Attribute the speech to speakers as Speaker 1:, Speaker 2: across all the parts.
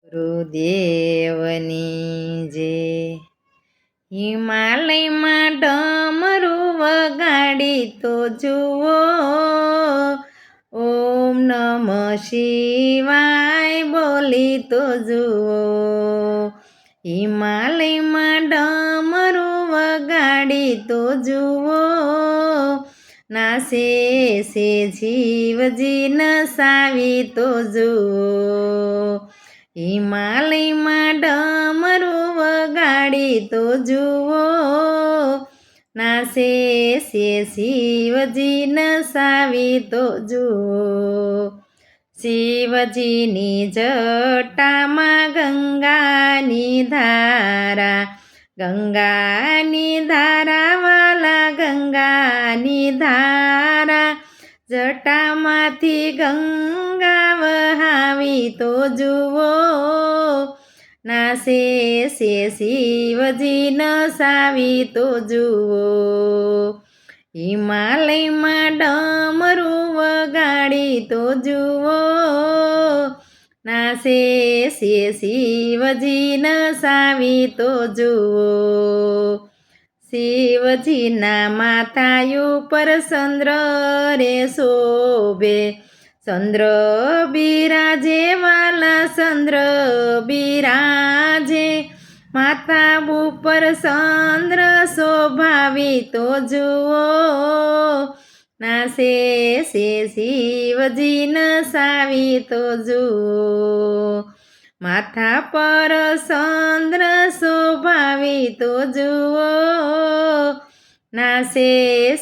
Speaker 1: ગુરુદેવની જે હિમાલયમાં ડમરું વગાડી તો જુઓ, ઓમ નમઃ શિવાય બોલી તો જુઓ. હિમાલયમાં ડમરું વગાડી તો જુઓ, નાસે છે જીવજી નસાવી તો જુઓ. હિમાલયમાં ડમરું વગાડી તો જુઓ, નાસે છે શિવજી નસાવી તો જુઓ. શિવજીની જટામાં ગંગાની ધારા, ગંગાની ધારા વાલા ગંગાની ધારા, જટામાંથી ગંગા વહાવી તો જુઓ, નાસે છે શિવજી નસાવી તો જુઓ. હિમાલયમાં ડમરું વગાડી તો જુઓ, નાસે છે શિવજી નસાવી તો જુઓ. શિવજીના માથા ઉપર ચંદ્ર રે શોભે, ચંદ્ર બિરાજે વાલા ચંદ્ર બિરાજે, માથા ઉપર ચંદ્ર શોભાવી તો જુઓ, નાસે છે શિવજી નસાવી તો જુઓ. માથા પર ચંદ્ર શોભાવી તો જુઓ, નાસે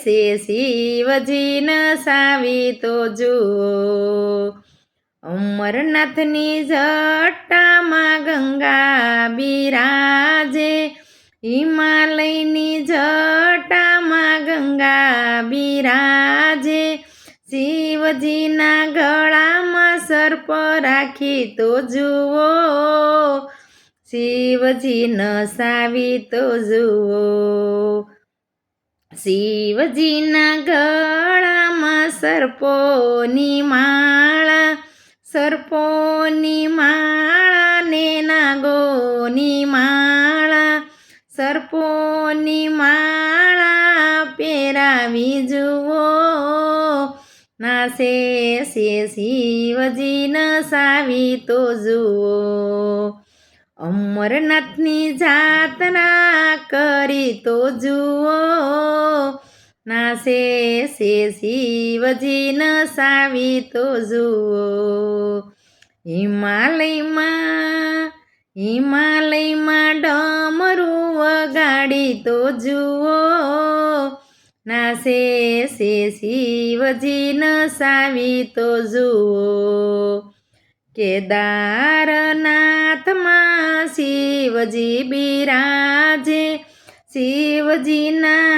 Speaker 1: છે શિવજી નસાવી તો જુઓ. અમરનાથની જટામાં ગંગા બિરાજે, હિમાલયની જટામાં ગંગા બિરાજે, શિવજીના ગળામાં સર્પ રાખી તો જુઓ, શિવજી નસાવી તો જુઓ. શિવજીના ગળામાં સર્પોની માળા, સર્પોની માળા ને નાગોની માળા, સર્પોની માળા પહેરાવી જુઓ, નાસે છે શિવજી નસાવી તો જુઓ. અમરનાથની જાતરા કરી તો જુઓ, નાસે છે શિવજી નસાવી તો જુઓ. હિમાલયમાં ડમરું વગાડી તો જુઓ, નાસે છે શિવજી નસાવી તો જુઓ. કેદારનાથમાં શિવજી બિરાજે, શિવજીના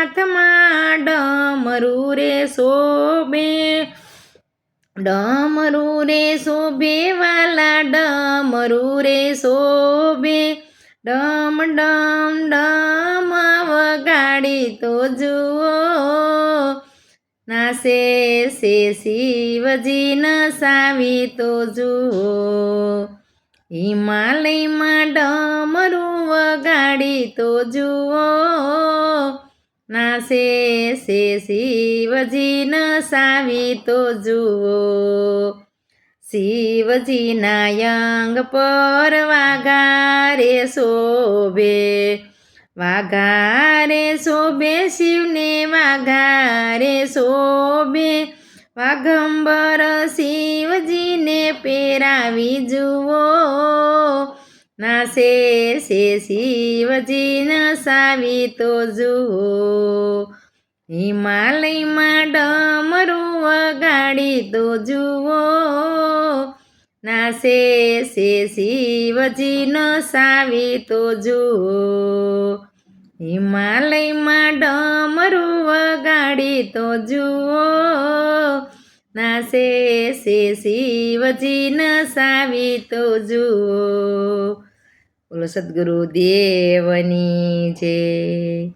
Speaker 1: હાથમાં ડમરું રે શોભે, ડમરું રે શોભે વાલા ડમરું રે શોભે, ડમ ડમ ડમ વગાડી તો જુઓ, નાસે છે શિવજી નસાવી તો જુઓ. હિમાલયમાં ડમરું વગાડી તો જુઓ, નાસે છે શિવજી નસાવી તો જુઓ. શિવજીના યંગ પર વાઘા રે શોભે, વાઘા રે શોભે શિવને વાઘા રે શોભે, વાઘંબર શિવજીને પહેરાવી જુઓ, નાસે છે શિવજી નસાવી તો જુઓ. હિમાલયમાં ડમરું વગાડી તો જુઓ, નાસે છે શિવજી નસાવી તો જુઓ. હિમાલયમાં ડમરું વગાડી તો જુઓ, નાસે છે શિવજી નસાવી તો જુઓ. બોલો સદગુરુ દેવની જય.